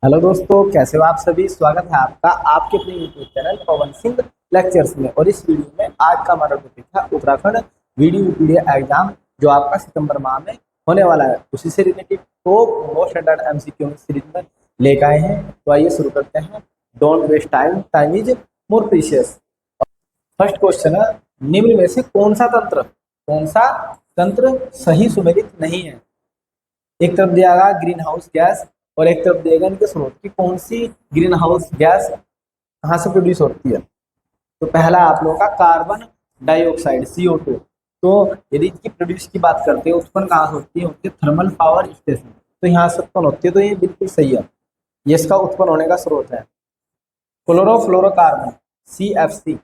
Hello दोस्तों, कैसे हो आप सभी। स्वागत है आपका आपके अपने YouTube channel Pawan Singh lectures में। और इस वीडियो में आज का हमारा टॉपिक है उत्तराखंड वीडियो एग्जाम, जो आपका सितंबर माह में होने वाला है। उसी से related top most attended MCQ series में लेकर आए हैं। तो आइए शुरू करते हैं। Don't waste time, time is more precious. First question है, निम्न में से कौन सा तंत्र सही सुमेलित नहीं है। एक तरफ दिया गया ग्रीन हाउस गैस और एक तरफ दिएगा इनके स्रोत की कौन सी ग्रीन हाउस गैस कहाँ से प्रोड्यूस होती है। तो पहला आप लोगों का कार्बन डाइऑक्साइड CO2। तो यदि इसकी प्रोड्यूस की बात करते हैं, उत्पन्न कहाँ से होती है थर्मल पावर स्टेशन। तो यहाँ से उत्पन्न होती है, तो ये बिल्कुल सही है, ये इसका उत्पन्न होने का स्रोत है। क्लोरोफ्लोरोकार्बन CFC,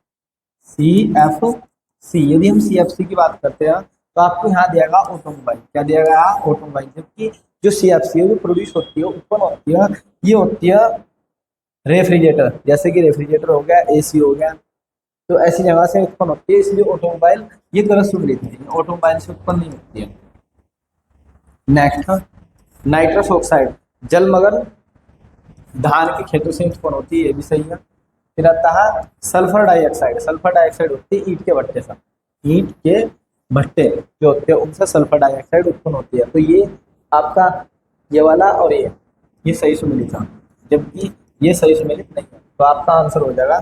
यदि हम CFC की बात करते हैं तो आपको यहाँ दिया गया ऑटोमोबाइल। क्या दिया गया? ऑटोमोबाइल। जबकि जो CFC है वो प्रोड्यूस होती है, उत्पन्न होती है, ये होती है रेफ्रिजरेटर। जैसे कि रेफ्रिजरेटर हो गया, AC हो गया, तो ऐसी जगह से उत्पन्न होती है। इसलिए ऑटोमोबाइल ये गलत सुन लेते हैं, ऑटोमोबाइल से उत्पन्न नहीं होती है। नेक्स्ट, नाइट्रस ऑक्साइड जलमग्न धान के खेतों से उत्पन्न होती है, ये भी सही है। फिर आता है सल्फर डाइऑक्साइड होती है ईंट के भट्टे से। ईंट के भट्टे जो होते हैं उनसे सल्फर डाइऑक्साइड उत्पन्न होती है। तो ये आपका ये वाला और ये सही सुमेलित है, जबकि ये सही सुमेलित नहीं है। तो आपका आंसर हो जाएगा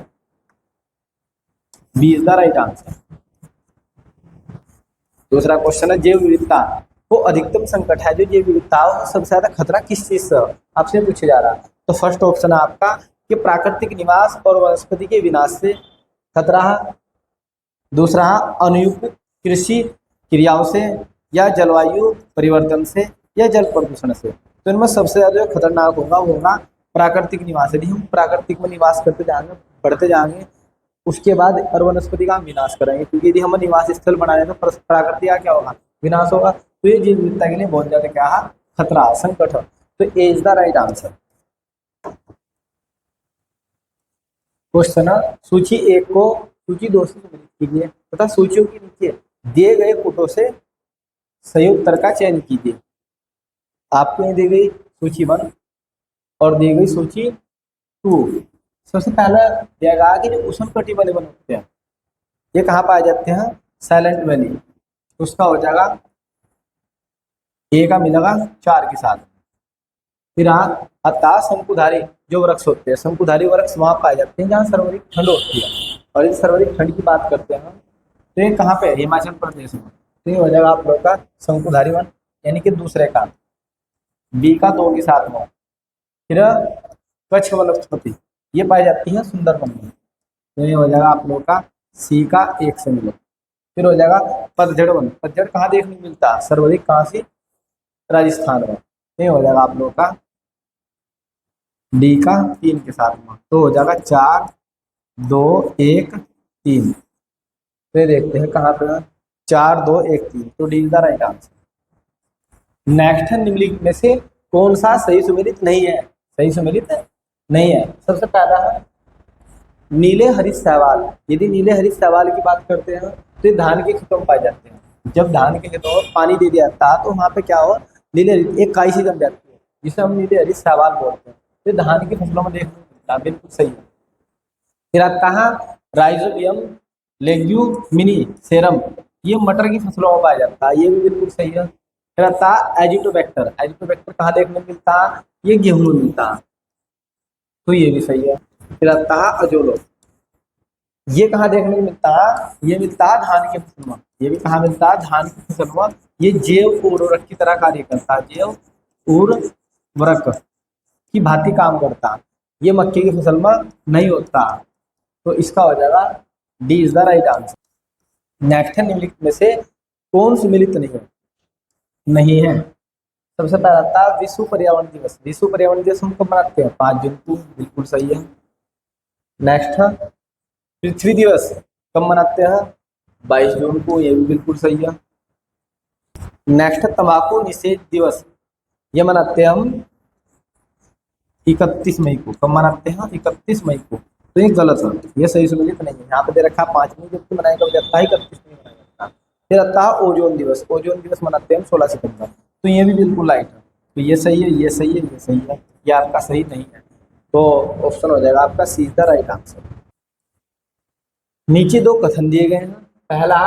B is the right answer. दूसरा क्वेश्चन है, जैव विविधता को अधिकतम संकट है, जो जैव विविधता है सबसे ज्यादा खतरा किस चीज से आपसे पूछा जा रहा है। तो फर्स्ट ऑप्शन है आपका कि प्राकृतिक निवास और वनस्पति के विनाश से खतरा है। दूसरा है अनुयुक्त कृषि क्रियाओं से, या जलवायु परिवर्तन से, या जल प्रदूषण से। तो इनमें सबसे ज्यादा जो खतरनाक होगा वो होगा प्राकृतिक निवास। यदि हम प्राकृतिक में निवास करते जाएंगे, बढ़ते जाएंगे, उसके बाद और वनस्पति का हम विनाश करेंगे, क्योंकि यदि हम निवास स्थल बनाए तो प्रकृति का क्या होगा? विनाश होगा। तो ये जैव विविधता के लिए बहुत ज्यादा क्या है? खतरा, संकट है। तो A is the right answer. Question सूची 1 को सूची 2 से संबंधित कीजिए तथा सूचियों के नीचे दिए गए कोटों से सही उत्तर का चयन कीजिए। आपको ये दी गई सूची 1 और दी गई सूची 2। सबसे पहला दिया गया कि जो उष्ण कटिबंधीय वन होते हैं ये कहाँ पाए जाते हैं? Silent valley. तो उसका हो जाएगा ए का मिलेगा 4 के साथ। फिर अतः शंकुधारी जो वृक्ष होते हैं, शंकुधारी वृक्ष वहां पाए जाते हैं जहाँ सर्वाधिक ठंड होती है। और यदि सर्वाधिक ठंड की बात करते हैं तो ये कहाँ पे है? हिमाचल प्रदेश में। तो ये हो जाएगा आप लोग का शंकुधारी वन, यानी कि दूसरे का, बी का 2 के साथ में। फिर कच्छ वनस्पति ये पाई जाती है सुंदरबन में। तो ये हो जाएगा आप लोग का सी का 1 से मिले। फिर हो जाएगा पतझड़ वन। पतझड़ कहाँ देखने को मिलता है? सर्वाधिक कहाँ से? राजस्थान में। ये हो जाएगा आप लोग का डी का 3 के साथ में। तो हो जाएगा 4 2 1 3। तो ये देखते हैं कहाँ पे 4 2 1 3। तो D is the right answer. Next है, निम्नलिखित में से कौन सा सही सुमेलित नहीं है? सही सुमेलित नहीं है। सबसे पहला है नीले हरित शैवाल। यदि नीले हरित शैवाल की बात करते हैं तो ये धान के खेतों में पाए जाते हैं। जब धान के खेतों में पानी दे दिया जाता है तो वहाँ पे क्या हो? नीले हरित एक काई सी जम जाती है, जिसे हम नीले हरित शैवाल बोलते हैं। तो धान की फसलों में देखने को मिलता है, बिल्कुल सही है। फिर आता है राइजोबियम लेग्यूमिनीसेरम, ये मटर की फसलों में पाया जाता है, ये भी बिल्कुल सही है। फिर आता है एजिटोबैक्टर। एजिटोबैक्टर कहाँ देखने को मिलता है? ये गेहूं में मिलता है, तो ये भी सही है। फिर आता है अजोलो, ये कहाँ देखने को मिलता है? ये मिलता है धान की फसल में। ये भी कहाँ मिलता है? धान की फसल में। ये जैव उर्वरक की तरह कार्य करता है, जैव उर्वरक की भांति काम करता है। ये मक्के की फसल में नहीं होता। तो इसका हो जाएगा D is the right answer. Next है, निम्नलिखित में से कौन सुमेलित नहीं है? सबसे पहला था विश्व पर्यावरण दिवस। विश्व पर्यावरण दिवस हम कब मनाते हैं? 5 जून को, बिल्कुल सही है। नेक्स्ट है पृथ्वी दिवस, कब मनाते हैं? 22 जून को, ये भी बिल्कुल सही है। नेक्स्ट है तंबाकू निषेध दिवस, ये मनाते हैं हम 31 मई को। कब मनाते हैं? 31 मई को। तो ये गलत है, ये सही सुमेलित नहीं है। यहाँ पे दे रखा है 5 मई, जबकि मनाया कब जाता है? 31 मई मनाया जाता है। फिर आता है ओजोन दिवस। ओजोन दिवस मनाते हैं हम 16 सितंबर। तो ये भी बिल्कुल राइट है। तो ये सही है, ये सही है, ये सही है, ये आपका सही नहीं है। तो ऑप्शन हो जाएगा आपका सी द राइट आंसर। नीचे दो कथन दिए गए हैं। पहला,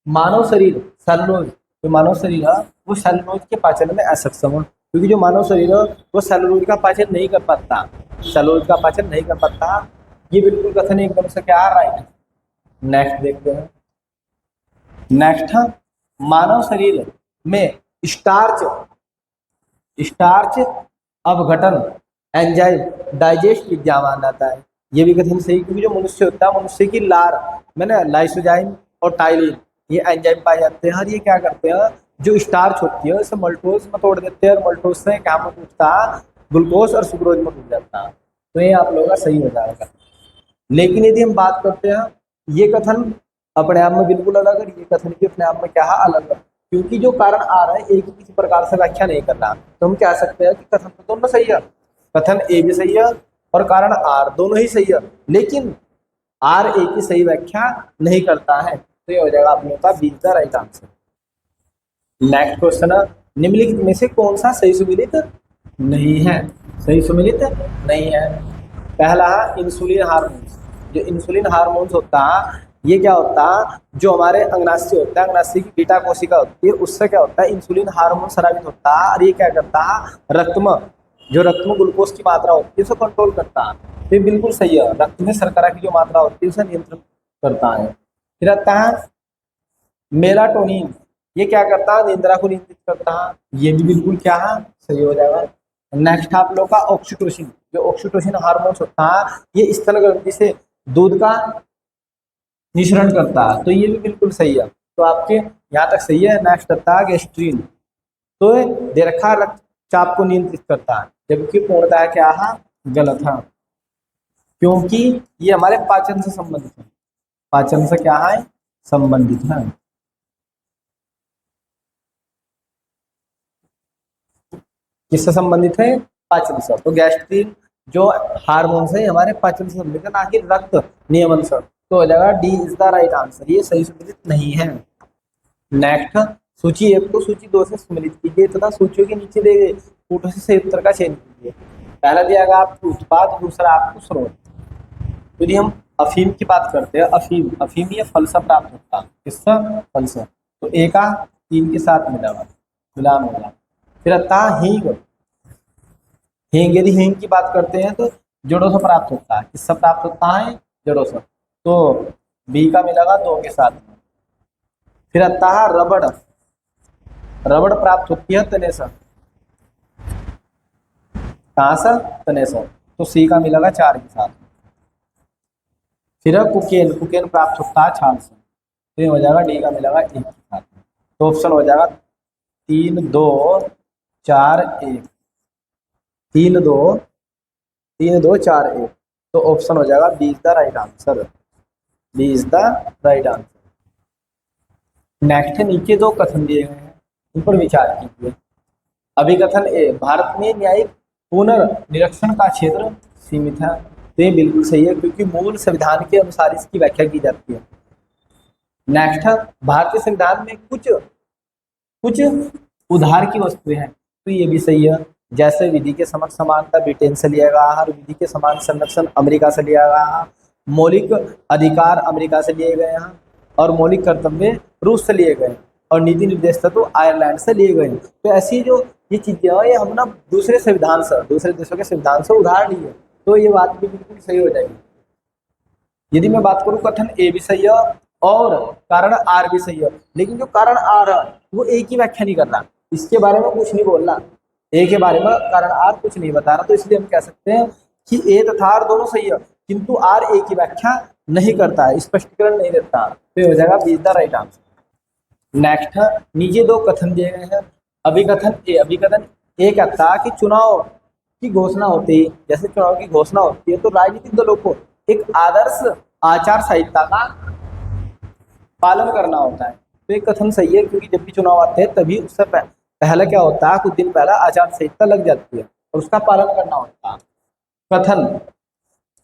मानव शरीर सेलुलोज, जो मानव शरीर है वो सेलुलोज के पाचन में असक्षम है, क्योंकि जो मानव शरीर है वो सेलुलोज का पाचन नहीं कर पाता, सेलुलोज का पाचन नहीं कर पाता। ये बिल्कुल कथन एकदम से क्या राइट है। नेक्स्ट देखते हैं। नेक्स्ट है, मानव शरीर में स्टार्च स्टार्च अपघटन एंजाइम डाइजेस्ट विद्यमान रहता है। ये भी कथन सही, क्योंकि जो मनुष्य होता है, मनुष्य की लार मैंने लाइसोजाइम और टाइलिन ये एंजाइम पाए जाते हैं, और ये क्या करते हैं, जो स्टार्च होती है उसे मल्टोज में तोड़ देते हैं, और मल्टोज से क्या में टूटता है, ग्लूकोज और सुक्रोज में टूट जाता है। तो ये आप लोगों का सही हो जाएगा। लेकिन यदि हम बात करते हैं, ये कथन अपने आप में बिल्कुल अलग है, ये कथन भी अपने आप में क्या है, अलग है, क्योंकि जो कारण आ रहा है एक ही किसी प्रकार से व्याख्या नहीं कर रहा। तो हम कह सकते हैं कि कथन तो दोनों सही है, कथन ए भी सही है और कारण आर दोनों ही सही है, लेकिन आर ए की सही व्याख्या नहीं करता है। तो ये हो जाएगा आप लोगों का बी का राइट आंसर। नेक्स्ट क्वेश्चन है, निम्नलिखित में से कौन सा सही सुमेलित नहीं है, सही सुमेलित नहीं है। पहला है इंसुलिन हार्मोन्स, जो इंसुलिन हार्मोन्स होता है ये क्या होता है, जो हमारे अंगनाशी होता है, अंगनाशी की बीटा कोशिका होती है, उससे क्या होता है, इंसुलिन हार्मोन स्रावित होता है, और ये क्या करता है, रक्त में जो रक्त में ग्लूकोज की मात्रा होती है उसे कंट्रोल करता है। तो ये बिल्कुल सही है, रक्त में शर्करा की जो मात्रा होती है उसे नियंत्रण करता है। फिर आता है मेलाटोनिन, ये क्या करता है, निद्रा को नियंत्रित करता है, ये भी बिल्कुल क्या है, सही हो जाएगा। नेक्स्ट आप लोग का ऑक्सीटोसिन, जो ऑक्सीटोसिन हार्मोन्स होता है ये स्तन ग्रंथि से दूध का निःसरण करता है, तो ये भी बिल्कुल सही है। तो आपके यहाँ तक सही है। नेक्स्ट आता है गैस्ट्रीन, तो दे रखा रक्तचाप को नियंत्रित करता है, जबकि पूर्णतः क्या है, गलत है, क्योंकि ये हमारे पाचन से संबंधित है, पाचन से क्या है, संबंधित है। किससे संबंधित है, पाचन से। तो गैस्ट्रीन जो हार्मोन्स है हमारे पाचन से संबंधित है, ना कि रक्त नियमन से। तो हो जाएगा D is the right answer, ये सही सम्मिलित नहीं है। नेक्स्ट, सूची 1 को सूची 2 से सम्मिलित कीजिए तथा सूचियों के नीचे दिए गए कूटों से सही उत्तर का चयन कीजिए। पहला दिया गया आपको उत्पाद, दूसरा आपको स्रोत। यदि हम अफीम की बात करते हैं, अफीम अफीम ये फल से प्राप्त होता है, किससे, फल से। तो ए का 3 के साथ मिलान होगा। फिर आता है हींग, हींग यदि हींग की बात करते हैं तो जड़ों से प्राप्त होता है, किससे प्राप्त होता है, जड़ों से। तो बी का मिलेगा 2 के साथ में। फिर आता है रबड़, रबड़ प्राप्त होती है तने से, कहाँ से, तने से। तो सी का मिलेगा 4 के साथ में। फिर कुकेन, कुकेन प्राप्त होता है छाल से, तो ये हो जाएगा डी का मिलेगा 1 के साथ में। तो ऑप्शन हो जाएगा 3 2 4 1, 3 2 3 2 4 1। तो ऑप्शन हो जाएगा B is the right answer, B is the right answer. Next, नीचे 2 कथन दिए गए हैं, उन पर विचार कीजिए। अभिकथन ए, भारत में न्यायिक पुनर्निरीक्षण का क्षेत्र सीमित है। तो ये बिल्कुल सही है, क्योंकि मूल संविधान के अनुसार इसकी व्याख्या की जाती है। नेक्स्ट, भारतीय संविधान में कुछ कुछ उधार की वस्तुएं हैं, तो ये भी सही है। जैसे विधि के समक्ष समानता ब्रिटेन से लिया गया है, विधि के समान संरक्षण अमेरिका से लिया गया है, मौलिक अधिकार अमेरिका से लिए गए हैं, और मौलिक कर्तव्य रूस से लिए गए, और नीति निर्देश तत्व आयरलैंड से लिए गए। तो ऐसी जो ये चीजें हैं ये हम ना दूसरे संविधान से, दूसरे देशों के संविधान से उधार लिए, तो ये बात भी बिल्कुल सही हो जाएगी। यदि मैं बात करूं, कथन ए भी सही है और कारण आर भी सही है, लेकिन जो कारण आर है वो ए की व्याख्या नहीं कर रहा, इसके बारे में कुछ नहीं बोल रहा, ए के बारे में कारण आर कुछ नहीं बता रहा। तो इसलिए हम कह सकते हैं कि ए तथा आर दोनों सही है, किंतु आर ए की व्याख्या नहीं करता है, स्पष्टीकरण नहीं देता। तो हो जाएगा B is the right answer. Next है, नीचे 2 कथन दिए गए हैं। अभिकथन ए, अभिकथन ए कहता है कि चुनाव की घोषणा होती है, जैसे चुनाव की घोषणा होती है तो राजनीतिक दलों को एक आदर्श आचार संहिता का पालन करना होता है। तो एक कथन सही है, क्योंकि जब भी चुनाव आते हैं तभी उससे पहले क्या होता है, कुछ दिन पहले आचार संहिता लग जाती है और उसका पालन करना होता है। कथन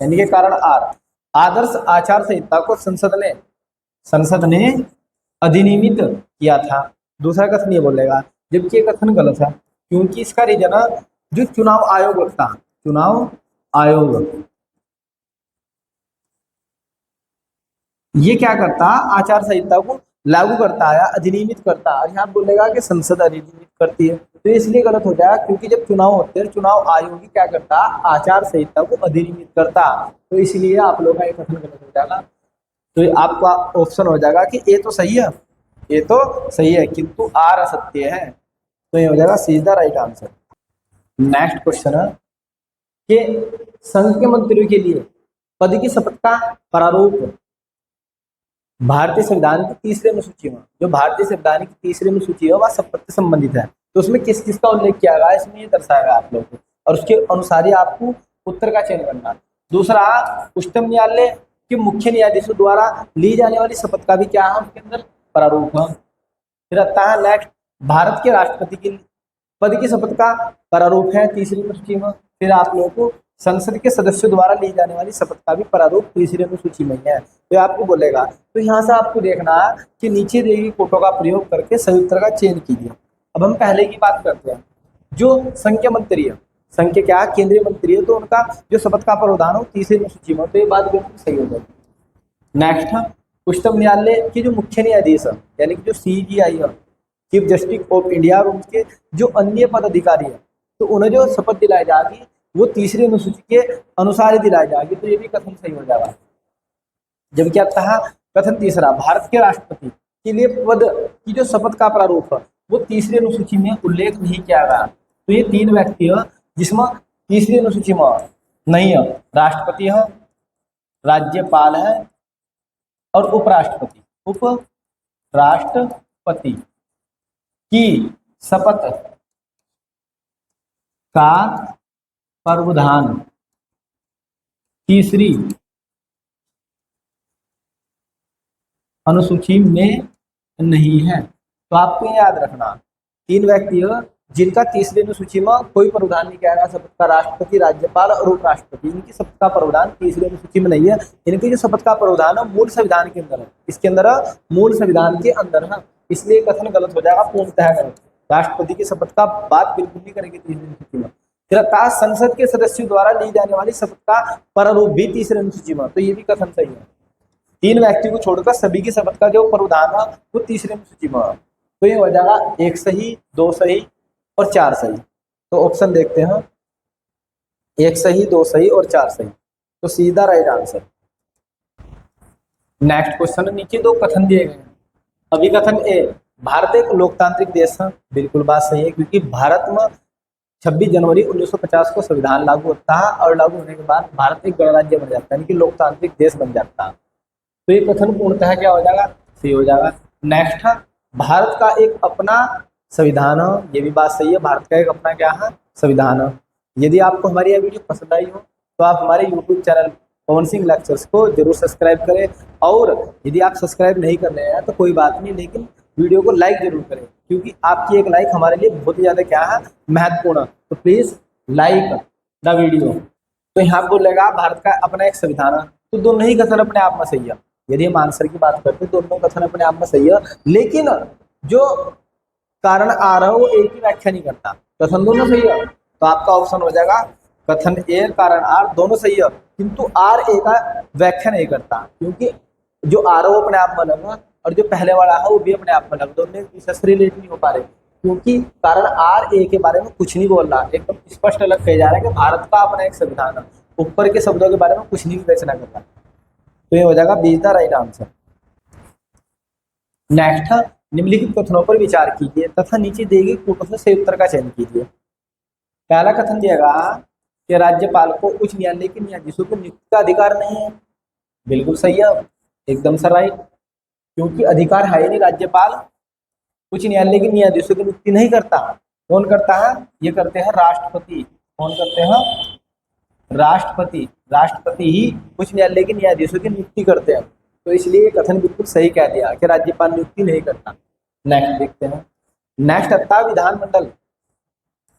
यानी कि कारण आर, आदर्श आचार संहिता को संसद ने अधिनियमित किया था। दूसरा कथन ये बोलेगा, जबकि ये कथन गलत है, क्योंकि इसका रीजन है जो चुनाव आयोग होता है, चुनाव आयोग ये क्या करता है, आचार संहिता को लागू करता है, अधिनियमित करता है। यहाँ बोलेगा कि संसद अधिनियमित करती है, तो इसलिए गलत हो जाएगा, क्योंकि जब चुनाव होते हैं चुनाव आयोग ही क्या करता है, आचार संहिता को अधिनियमित करता है। तो इसलिए आप लोगों का ये कथन गलत हो जाएगा। तो ये आपका ऑप्शन हो जाएगा कि ये तो सही है, ये तो सही है, किंतु आर असत्य है। तो ये हो जाएगा सीधा राइट आंसर। नेक्स्ट क्वेश्चन है कि संघ के मंत्रियों के लिए पद की शपथ का प्रारूप भारतीय संविधान की तीसरे अनुसूची में, जो भारतीय संविधान की तीसरी अनुसूची है वह शपथ से संबंधित है, तो उसमें किस किस का उल्लेख किया गया है इसमें ये दर्शाएगा आप लोग को, और उसके अनुसार ही आपको उत्तर का चयन करना। दूसरा, उच्चतम न्यायालय के मुख्य न्यायाधीशों द्वारा ली जाने वाली शपथ का भी क्या है उसके अंदर प्रारूप है। फिर आता है नेक्स्ट, भारत के राष्ट्रपति के पद की शपथ का प्रारूप है तीसरी अनुसूची में। फिर आप लोगों को संसद के सदस्यों द्वारा ली जाने वाली शपथ का भी प्रारूप तीसरी अनुसूची में है। तो आपको बोलेगा, तो यहाँ से आपको देखना है कि नीचे दी गई कोटों का प्रयोग करके सही उत्तर का चयन कीजिए। अब हम पहले की बात करते हैं, जो संघ के मंत्री है, संघ के क्या केंद्रीय मंत्री है, तो उनका जो शपथ का प्रावधान हो तीसरी अनुसूची में, तो ये बात बिल्कुल सही हो जाएगी। नेक्स्ट है, उच्चतम न्यायालय के जो मुख्य न्यायाधीश है यानी कि जो CJI है, चीफ जस्टिस ऑफ इंडिया, और उनके जो अन्य पद अधिकारी है, तो उन्हें जो शपथ दिलाई जाएगी वो तीसरी अनुसूची के अनुसार ही दिलाई जाएगी। तो ये भी कथन सही हो जाएगा। जब क्या था कथन तीसरा, भारत के राष्ट्रपति के लिए पद की जो शपथ का प्रारूप है वो तीसरी अनुसूची में उल्लेख नहीं किया गया। तो ये तीन व्यक्ति है जिसमें तीसरी अनुसूची में नहीं है, राष्ट्रपति है, राज्यपाल है और उपराष्ट्रपति। उपराष्ट्रपति की शपथ का प्रावधान तीसरी अनुसूची में नहीं है। तो आपको याद रखना, तीन व्यक्ति है जिनका तीसरी अनुसूची में कोई प्रावधान नहीं किया गया शपथ का, राष्ट्रपति, राज्यपाल और उपराष्ट्रपति, इनकी शपथ का प्रावधान तीसरी अनुसूची में नहीं है। इनकी जो शपथ का प्रावधान है मूल संविधान के अंदर है, इसके अंदर मूल संविधान के अंदर है, इसलिए कथन गलत हो जाएगा, पूर्णतः गलत। राष्ट्रपति की शपथ का बात बिल्कुल नहीं करेंगे तीसरी अनुसूची में। फिर संसद के सदस्यों द्वारा ली जाने वाली शपथ का प्रारूप भी तीसरी अनुसूची में, तो ये भी कथन सही है। तीन व्यक्ति को छोड़कर सभी की शपथ का जो प्रावधान है वो तीसरी अनुसूची में है। तो ये हो जाएगा 1 सही, 2 सही और 4 सही। तो ऑप्शन देखते हैं, 1 सही, 2 सही और 4 सही, तो सीधा राइट आंसर। नेक्स्ट क्वेश्चन, नीचे दो कथन दिए गए हैं। अभी कथन ए, भारत एक लोकतांत्रिक देश है, बिल्कुल बात सही है, क्योंकि भारत में 26 जनवरी 1950 को संविधान लागू होता है और लागू होने के बाद भारत एक गणराज्य बन जाता है, यानी कि लोकतांत्रिक देश बन जाता है। तो ये कथन पूर्णतः क्या हो जाएगा, सही हो जाएगा। नेक्स्ट है, भारत का एक अपना संविधान है, ये भी बात सही है, भारत का एक अपना क्या है, संविधान है। यदि आपको हमारी यह वीडियो पसंद आई हो तो आप हमारे YouTube channel Pawan Singh lectures को जरूर सब्सक्राइब करें, और यदि आप सब्सक्राइब नहीं कर रहे हैं तो कोई बात नहीं, लेकिन वीडियो को लाइक जरूर करें, क्योंकि आपकी एक लाइक हमारे लिए बहुत ही ज़्यादा क्या है, महत्वपूर्ण है। तो प्लीज़ लाइक द वीडियो। तो यहाँ बोलेगा भारत का अपना एक संविधान है, तो दोनों ही कथन अपने आप में सही है। यदि हम आंसर की बात करते हैं दोनों कथन अपने आप में सही है, लेकिन जो कारण आ रहा है वो एक ही व्याख्या नहीं करता, कथन दोनों सही है। तो आपका ऑप्शन हो जाएगा कथन ए, कारण आर दोनों सही है, किंतु आर ए का व्याख्या नहीं करता, क्योंकि जो आर वो अपने आप में अलग है और जो पहले वाला है वो भी अपने आप में अलग, दोनों एक दूसरे से रिलेट नहीं हो पा रहे, क्योंकि कारण आर ए के बारे में कुछ नहीं बोल रहा, एकदम स्पष्ट अलग कह जा रहा है कि भारत का अपना एक संविधान है, ऊपर के शब्दों के बारे में कुछ नहीं विवेचना कर रहा। तो ये हो जाएगा be the right answer. Next, निम्नलिखित कथनों पर विचार कीजिए तथा नीचे दिए गए कोटों से सही उत्तर का चयन कीजिए। पहला कथन दिएगा कि राज्यपाल को उच्च न्यायालय के न्यायाधीशों को नियुक्ति का अधिकार नहीं है, बिल्कुल सही है, एकदम से राइट, क्योंकि अधिकार है ही नहीं, राज्यपाल उच्च न्यायालय के न्यायाधीशों की नियुक्ति नहीं करता। कौन करता है, ये करते हैं राष्ट्रपति। कौन करते हैं, राष्ट्रपति। राष्ट्रपति ही उच्च न्यायालय के न्यायाधीशों की नियुक्ति करते हैं, तो इसलिए ये कथन बिल्कुल सही कह दिया कि राज्यपाल नियुक्ति नहीं करता। नेक्स्ट देखते हैं, नेक्स्ट आता विधानमंडल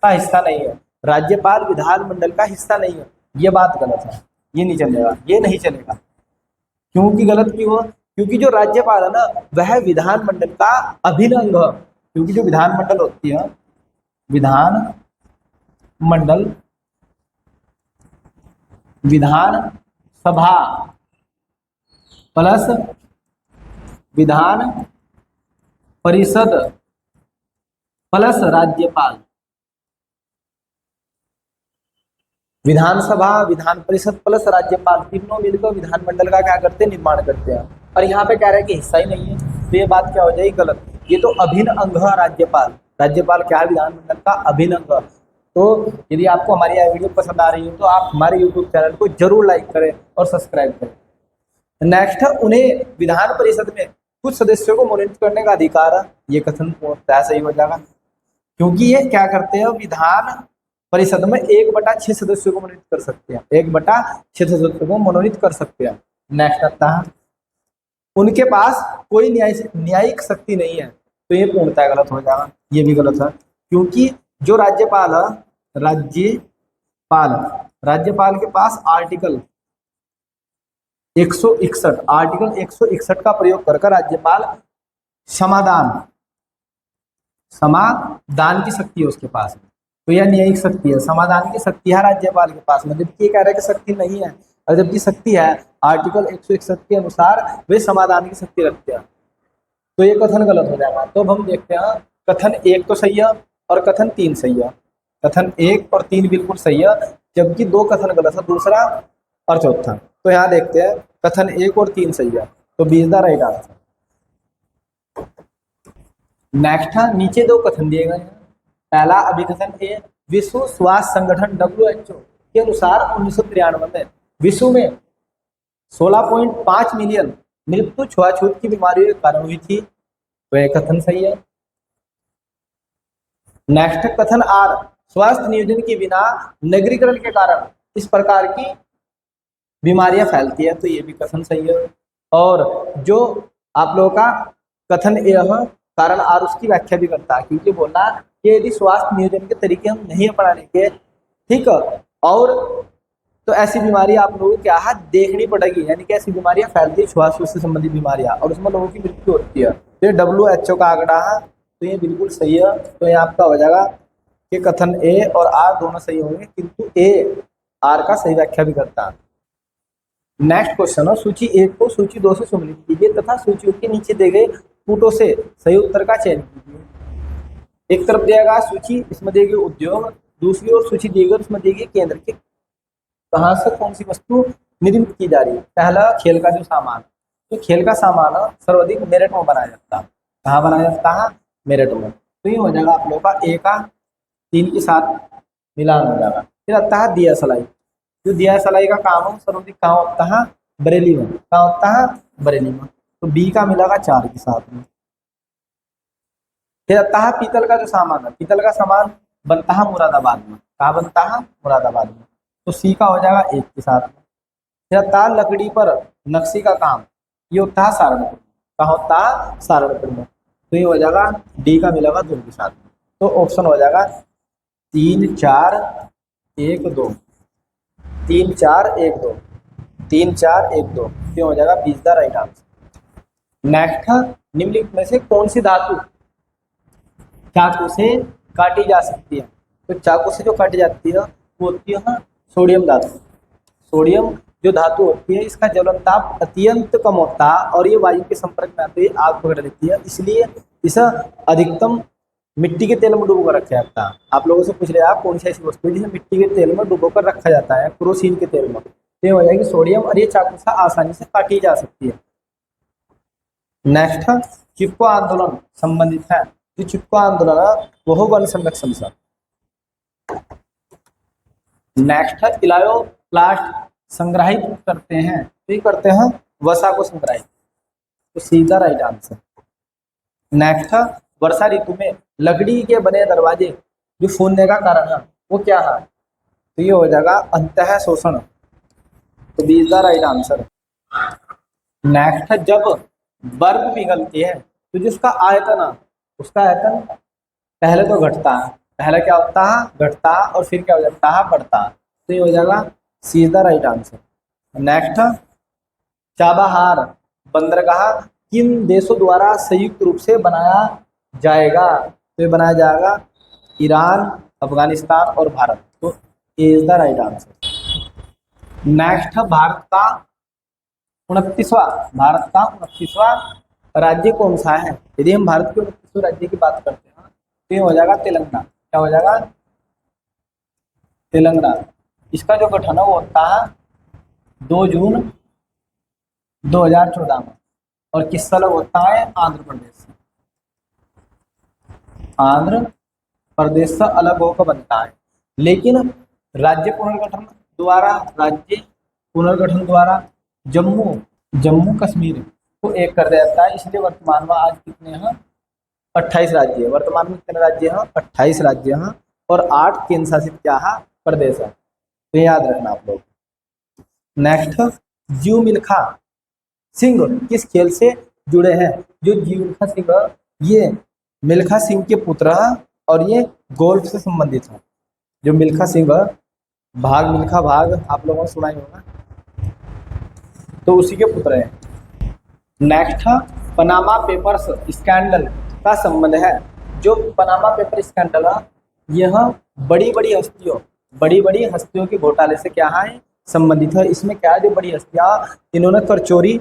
का हिस्सा नहीं है, राज्यपाल विधानमंडल का हिस्सा नहीं है, ये बात गलत है, ये नहीं चलेगा, ये नहीं चलेगा। क्योंकि गलत क्यों है, क्योंकि जो राज्यपाल है ना वह विधानमंडल का अभिन्न अंग है, क्योंकि जो विधानमंडल होती है विधान मंडल, विधान सभा प्लस विधान परिषद प्लस राज्यपाल। विधानसभा, विधान परिषद प्लस राज्यपाल तीनों मिलकर विधानमंडल का क्या करते हैं, निर्माण करते हैं। और यहाँ पे कह रहा है कि हिस्सा ही नहीं है, तो ये बात क्या हो जाएगी, गलत। ये तो अभिन्न अंग है राज्यपाल। राज्यपाल क्या है, विधानमंडल का अभिन्न अंग। तो यदि आपको हमारी यह वीडियो पसंद आ रही है तो आप हमारे यूट्यूब चैनल को जरूर लाइक करें और सब्सक्राइब करें। नेक्स्ट है, उन्हें विधान परिषद में कुछ सदस्यों को मनोनीत करने का अधिकार है। ये कथन पूर्णतः सही हो जाएगा, क्योंकि ये क्या करते हैं, विधान परिषद में 1/6 सदस्यों को मनोनीत कर सकते हैं, 1/6 सदस्यों को मनोनीत कर सकते हैं। नेक्स्ट आता है, उनके पास कोई न्यायिक शक्ति नहीं है, तो ये पूर्णतः गलत हो जाएगा, ये भी गलत है। क्योंकि जो राज्यपाल है, राज्यपाल के पास आर्टिकल 161 का प्रयोग कर राज्यपाल समाधान की शक्ति है उसके पास। तो यह न्यायिक शक्ति है, समाधान की शक्ति है राज्यपाल के पास में, जबकि ये कह रहा है कि शक्ति नहीं है। और जबकि शक्ति है, आर्टिकल 161 के अनुसार वे समाधान की शक्ति रखते हैं, तो ये कथन गलत हो जाएगा। तो अब हम देखते हैं, कथन 1 तो सही है और कथन 3 सही है। कथन 1 और 3 बिल्कुल सही है, जबकि 2 कथन गलत है, दूसरा और चौथा। तो यहाँ देखते हैं, कथन 1 और 3 सही है, तो B is the right answer. Next है, नीचे 2 कथन दिए गए हैं। पहला अभिकथन है, विश्व स्वास्थ्य संगठन WHO के अनुसार 1993 में विश्व में 16.5 मिलियन मृत्यु छुआछूत की बीमारियों के कारण हुई थी, तो यह कथन सही है। नेक्स्ट कथन आर, स्वास्थ्य नियोजन के बिना नगरीकरण के कारण इस प्रकार की बीमारियां फैलती है, तो ये भी कथन सही है। और जो आप लोगों का कथन ए है, कारण आर उसकी व्याख्या भी करता है, क्योंकि बोला कि यदि स्वास्थ्य नियोजन के तरीके हम नहीं अपनाएंगे, ठीक है, और तो ऐसी बीमारी आप लोगों को क्या है, देखनी पड़ेगी। यानी कि ऐसी बीमारियां फैलती है, श्वास से संबंधित बीमारियां, और उसमें लोगों की मृत्यु होती है। तो ये WHO का आंकड़ा है, तो ये बिल्कुल सही है। तो ये आपका हो जाएगा कि कथन ए और आर दोनों सही होंगे, किंतु ए आर का सही व्याख्या भी करता है। नेक्स्ट क्वेश्चन है, सूची 1 को सूची 2 से सम्मिलित कीजिए तथा सूची के नीचे दिए गए पुटों से सही उत्तर का चयन कीजिए। एक तरफ दिया सूची, इसमें दिए गए उद्योग, दूसरी ओर सूची दी गई, उसमें दिए गए केंद्र के कहाँ से कौन सी वस्तु निर्मित की जा रही है। पहला, खेल का जो सामान, तो खेल का सामान सर्वाधिक मेरठ में बनाया जाता है। कहाँ बनाया जाता है, मेरठ में। तो ये हो जाएगा आप लोगों का ए का 3 के साथ मिलान हो जाएगा। फिर आता है दिया सलाई, जो दिया सलाई का काम है सर्वाधिक कहाँ होता है, बरेली में। कहाँ होता है, बरेली में। तो बी का मिलेगा 4 के साथ में। फिर आता है पीतल का जो सामान है, पीतल का सामान बनता है मुरादाबाद में। कहाँ बनता है, मुरादाबाद में। तो सी का हो जाएगा 1 के साथ में। फिर आता है लकड़ी पर नक्शी का काम, ये होता है सहारनपुर। कहाँ होता है, सहारनपुर में। तो ये हो जाएगा डी का मिलेगा 2 के साथ में। तो ऑप्शन हो जाएगा 3 4 1 2, 3 4 1 2, 3 4 1 2, ये हो जाएगा B is the right answer. Next है, निम्नलिखित में से कौन सी धातु चाकू से काटी जा सकती है। तो चाकू से जो काटी जाती है वो होती है सोडियम धातु। सोडियम जो धातु होती है, इसका ज्वलनताप अत्यंत कम होता है और ये वायु के संपर्क में आते ही आग पकड़ लेती है, इसलिए इसे अधिकतम मिट्टी के तेल में डुबो कर रखा जाता है। आप लोगों से पूछ रहे हैं कौन सी ऐसी वस्तु है जिसे मिट्टी के तेल में डुबो कर रखा जाता है, केरोसिन के तेल में। ये हो जाएगी सोडियम, और ये चाकू से आसानी से काटी जा सकती है। नेक्स्ट है, चिपको आंदोलन संबंधित है। जो चिपको आंदोलन है वो वन संरक्षण से। नेक्स्ट है, इलायोप्लास्ट संग्रहित करते हैं, तो ये करते हैं वसा को संग्रहित, तो सीधा राइट आंसर। नेक्स्ट है, वर्षा ऋतु में लकड़ी के बने दरवाजे जो फूलने का कारण है वो क्या है, तो ये हो जाएगा अंतः शोषण, तो B is the right answer. Next है, जब बर्फ पिघलती है तो जिसका आयतन है उसका आयतन पहले तो घटता है, पहले क्या होता है, घटता है, और फिर क्या हो जाता है, बढ़ता है, तो ये हो जाएगा C is the right answer. Next, Chabahar बंदरगाह किन देशों द्वारा संयुक्त रूप से बनाया जाएगा, तो ये बनाया जाएगा ईरान, अफगानिस्तान और भारत। तो A is the right answer. Next, Bharat का 29वां राज्य कौन सा है? यदि हम भारत के 29वें राज्य की बात करते हैं तो ये हो जाएगा तेलंगाना। क्या हो जाएगा? तेलंगाना। इसका जो गठन है वो होता है 2 जून 2014 में। और किस साल होता है? आंध्र प्रदेश से। आंध्र प्रदेश से अलग होकर बनता है। लेकिन राज्य पुनर्गठन द्वारा जम्मू जम्मू कश्मीर को एक कर दिया जाता है। इसलिए वर्तमान में आज कितने हैं? 28 राज्य है। वर्तमान में कितने राज्य हैं? 28 राज्य हैं और 8 केंद्र शासित क्या है? प्रदेश है। तो याद रखना आप लोग। नेक्स्ट, जीव मिल्खा सिंह किस खेल से जुड़े हैं? जो जीव मिल्खा सिंह, ये मिल्खा सिंह के पुत्र हैं और ये गोल्फ से संबंधित है। जो मिल्खा सिंह, मिल्खा भाग आप लोगों ने सुना ही होगा, तो उसी के पुत्र हैं। नेक्स्ट, पनामा पेपर्स स्कैंडल का संबंध है। जो पनामा पेपर स्कैंडल है, यह बड़ी बड़ी हस्तियों के घोटाले से क्या है? संबंधित है। इसमें क्या है? जो बड़ी हस्तियां, इन्होंने कर चोरी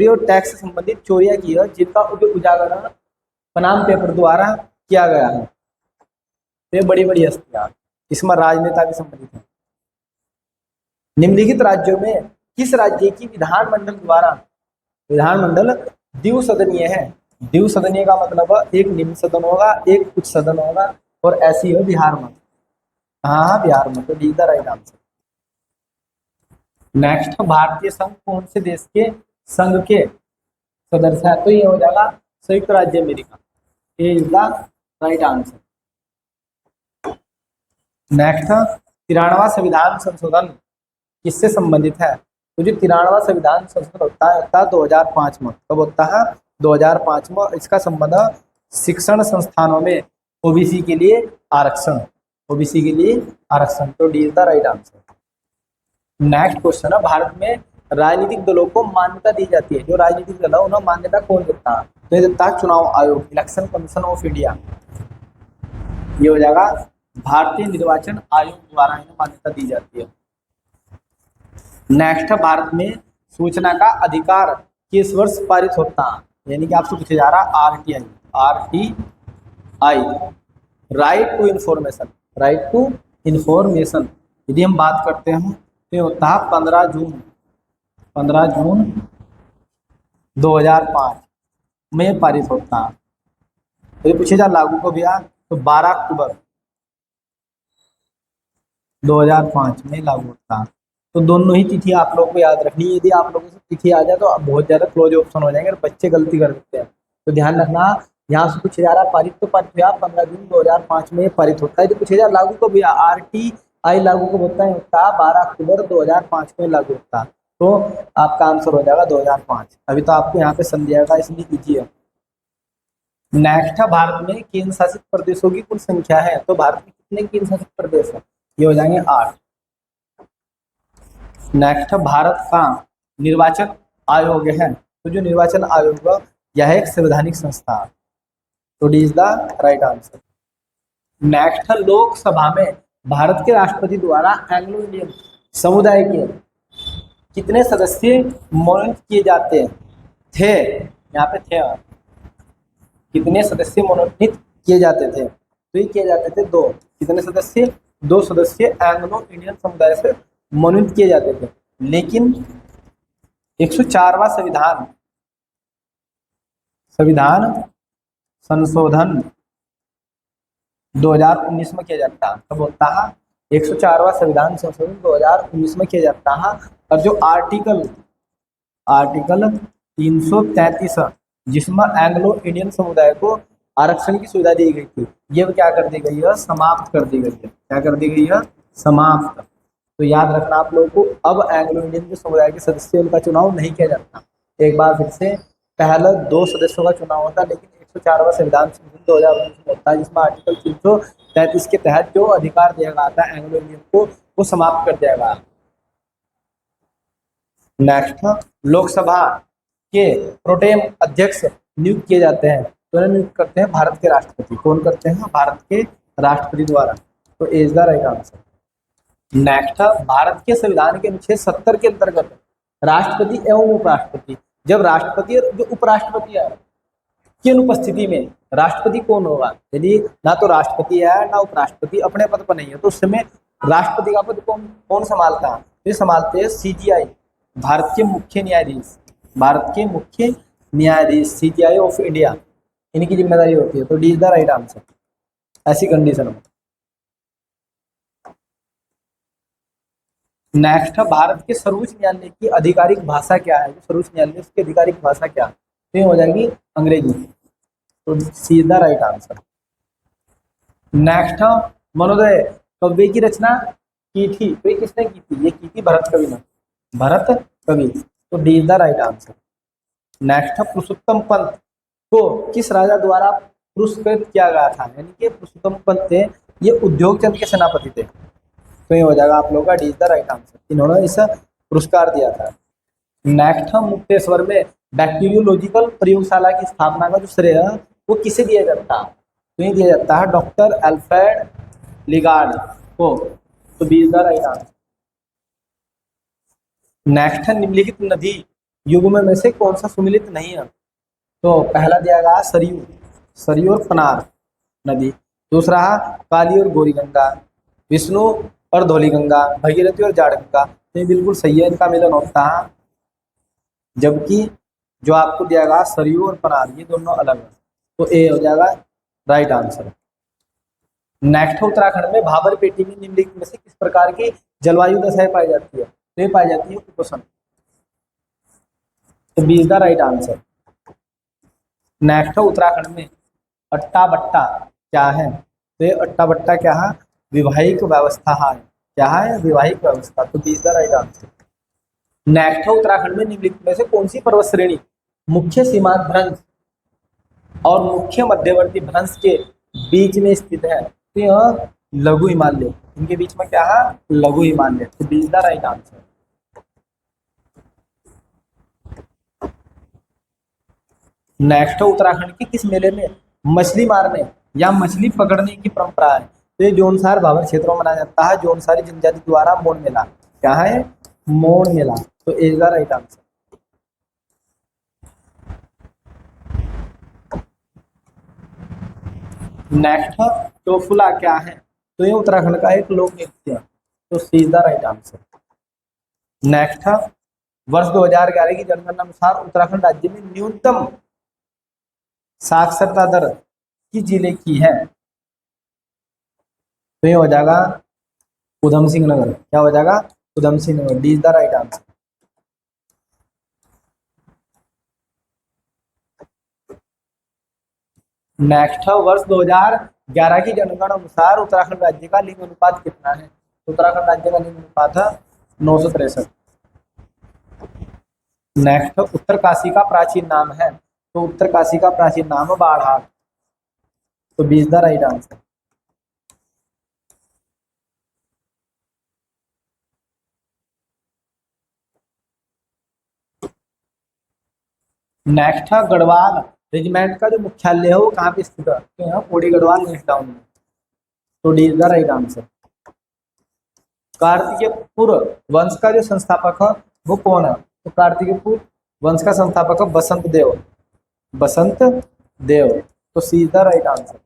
और टैक्स से संबंधित चोरियां की है, जिनका उजागर पनामा पेपर द्वारा किया गया है। ये बड़ी हस्तियां, इसमें राजनेता भी संबंधित है। निम्नलिखित राज्यों में किस राज्य की विधानमंडल द्विसदनीय है? द्विसदनीय का मतलब एक निम्न सदन होगा, एक उच्च सदन होगा, और ऐसी है बिहार में। हाँ, बिहार में। तो D the right answer. Next, भारतीय संघ कौन से देश के संघ के सदस्य है? तो ये हो जाएगा संयुक्त राज्य America. A is the right answer. Next, 93वां संविधान संशोधन किससे संबंधित है? तो जो 93वां संविधान संशोधन होता है 2005 में। कब होता है? 2005 में। इसका संबंध शिक्षण संस्थानों में ओबीसी के लिए आरक्षण। तो D is the right answer. Next question है, भारत में राजनीतिक दलों को मान्यता दी जाती है। जो राजनीतिक दल है उन्हें मान्यता कौन देता है? तो ये देता है चुनाव आयोग, इलेक्शन कमीशन ऑफ इंडिया। ये हो जाएगा भारतीय निर्वाचन आयोग द्वारा इन्हें मान्यता दी जाती है। नेक्स्ट, भारत में सूचना का अधिकार किस वर्ष पारित होता है? यानी कि आपसे पूछा जा रहा आरटीआई, राइट टू इंफॉर्मेशन। यदि हम बात करते हैं तो ये होता है 15 जून 2005 में पारित होता है। तो ये पूछे जा लागू कब हुआ? तो 12 अक्टूबर 2005 में लागू होता है। तो दोनों ही तिथि आप लोगों को याद रखनी है। यदि आप लोगों से तिथि आ जाए तो बहुत ज़्यादा क्लोज ऑप्शन हो जाएंगे और बच्चे गलती कर देते हैं। तो ध्यान रखना, यहाँ से पूछे जा रहा है पारित हुआ 15 जून 2005 में पारित होता है। तो पूछे जा लागू कब हुआ? आरटीआई लागू कब होता है? 12 अक्टूबर 2005 में लागू होता है। तो आपका आंसर हो जाएगा 2005। अभी तो आपको यहाँ पे संध्या का इसलिए कीजिए। नेक्स्ट, भारत में केंद्र शासित प्रदेशों की कुल संख्या है। तो भारत में कितने केंद्र शासित प्रदेश है? ये हो जाएंगे 8। नेक्स्ट, भारत का निर्वाचन आयोग है। तो जो निर्वाचन आयोग है यह एक संवैधानिक संस्था है। तो D is the right answer. Next, Lok Sabha में भारत के राष्ट्रपति द्वारा एंग्लो इंडियन समुदाय के कितने सदस्य मनोनीत किए जाते थे? यहाँ पे थे। कितने सदस्य मनोनीत किए जाते थे? तो ये किए जाते थे 2। कितने सदस्य? 2 सदस्य एंग्लो इंडियन समुदाय से मनोनीत किए जाते थे। लेकिन 104वां संविधान संशोधन 2019 में किया जाता है। कब होता है? 104वां संविधान संशोधन 2019 में किया जाता है। और जो आर्टिकल 333 जिसमें एंग्लो इंडियन समुदाय को आरक्षण की सुविधा दी गई थी, ये क्या कर दी गई है? समाप्त कर दी गई है। क्या कर दी गई है? समाप्त। तो याद रखना आप लोगों को, अब एंग्लो इंडियन जो समुदाय के सदस्य उनका चुनाव नहीं किया जाता। एक बार फिर से, पहले 2 सदस्यों का चुनाव होता, लेकिन 104वां संविधान संशोधन 2019 में होता है, जिसमें आर्टिकल 333 के तहत जो अधिकार दिया गया था एंग्लो इंडियन को, वो समाप्त कर दिया गया। नेक्स्ट, लोकसभा के प्रोटेम अध्यक्ष नियुक्त किए जाते हैं। तो इन्हें नियुक्त करते हैं भारत के राष्ट्रपति। कौन करते हैं? भारत के राष्ट्रपति द्वारा। तो A is the right answer. Next, Bharat के संविधान के अनुच्छेद 70 के अंतर्गत राष्ट्रपति एवं उपराष्ट्रपति, जब राष्ट्रपति और जो उपराष्ट्रपति है की अनुपस्थिति में राष्ट्रपति कौन होगा? यदि ना तो राष्ट्रपति है ना उपराष्ट्रपति अपने पद पर नहीं है, तो उस समय राष्ट्रपति का पद कौन कौन संभालता है? ये संभालते हैं सीजीआई, भारत के मुख्य न्यायाधीश, भारत के मुख्य न्यायाधीश सीजीआई ऑफ इंडिया, इनकी जिम्मेदारी होती है। तो D is the right answer ऐसी कंडीशन में। नेक्स्ट, भारत के सर्वोच्च न्यायालय की आधिकारिक भाषा क्या है? जो सर्वोच्च न्यायालय उसकी आधिकारिक भाषा क्या है? तो ये हो जाएगी अंग्रेजी। तो C is the right answer. Next, मनोदय काव्य की रचना की थी, तो ये किसने की थी? ये की थी भरत कवि ने, भरत कवि। तो D is the right answer. Next, Purushottam Pant को किस राजा द्वारा पुरस्कृत किया गया था? यानी कि पुरुषोत्तम पंत थे, ये उद्योग चंद के सेनापति थे। तो ये हो जाएगा आप लोगों का D is the right answer. इन्होंने इस पुरस्कार दिया था। नेक्स्ट, मुक्तेश्वर में बैक्टीरियोलॉजिकल प्रयोगशाला की स्थापना का जो श्रेय है वो किसे दिया जाता है? तो ये दिया जाता है डॉक्टर अल्फ्रेड लिगार्ड को। तो B is the right answer. Next, निम्नलिखित नदी युग्म में से कौन सा सुमिलित नहीं है? तो पहला दिया गया सरयू, सरयू और पनार नदी। दूसरा काली और गौरी गंगा, विष्णु और धौली गंगा, भगीरथी और जाड़ गंगा। तो ये बिल्कुल सही है, इनका मिलन होता है। जबकि जो आपको दिया गया सरयू और पनार, ये दोनों अलग है। तो ए हो जाएगा राइट आंसर। नेक्स्ट, उत्तराखंड में भाबर पेटी में निम्नलिखित में से किस प्रकार की जलवायु दशाएं पाई जाती है? तो ये पाई जाती है उपोष्ण। तो B is the right answer. Next, Uttarakhand में अट्टा बट्टा क्या है? तो ये अट्टा बट्टा क्या है? विवाहिक व्यवस्था है। क्या है? विवाहिक व्यवस्था। तो B is the right answer. Next, Uttarakhand में निम्नलिखित में से कौन सी पर्वत श्रेणी मुख्य सीमांत भ्रंश और मुख्य मध्यवर्ती भ्रंश के बीच में स्थित है? तो यह लघु हिमालय, इनके बीच में क्या है? लघु हिमालय। तो B is the right answer. Next, Uttarakhand के किस मेले में मछली मारने या मछली पकड़ने की परंपरा है? तो ये जौनसार भाबर क्षेत्रों में मनाया जाता है, जौनसारी जनजाति द्वारा मोड़ मेला। क्या है? मोड़ मेला। तो A is the right answer. Next, Chaufula क्या है? तो ये उत्तराखंड का एक लोक नृत्य। तो C is the right answer. Next, वर्ष 2011 की जनगणना अनुसार उत्तराखंड राज्य में न्यूनतम साक्षरता दर किस जिले की है? तो ये हो जाएगा उधम सिंह नगर। क्या हो जाएगा? Udham Singh Nagar. D is the right answer. Next, वर्ष 2011 की जनगणना अनुसार उत्तराखंड राज्य का लिंग अनुपात कितना है? उत्तराखंड राज्य का लिंग अनुपात है 963। नेक्स्ट, उत्तरकाशी का प्राचीन नाम है? तो उत्तरकाशी का प्राचीन नाम है बाढ़ाट। तो B is the right answer. Next, Garhwal regiment का जो मुख्यालय है वो कहाँ पे स्थित है? तो यहाँ पौड़ी गढ़वाल न्यूज टाउन में। तो D is the right answer. Kartikeyapur वंश का जो संस्थापक है वो कौन है? तो कार्तिकेयपुर वंश का संस्थापक है बसंत देव, बसंत देव। तो C is the right answer.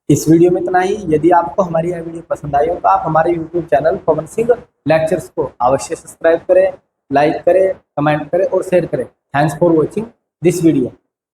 इस वीडियो में इतना ही। यदि आपको हमारी यह वीडियो पसंद आई हो तो आप हमारे YouTube channel Pawan Singh lectures को अवश्य सब्सक्राइब करें, लाइक करें, कमेंट करें और शेयर करें। Thanks for watching this video.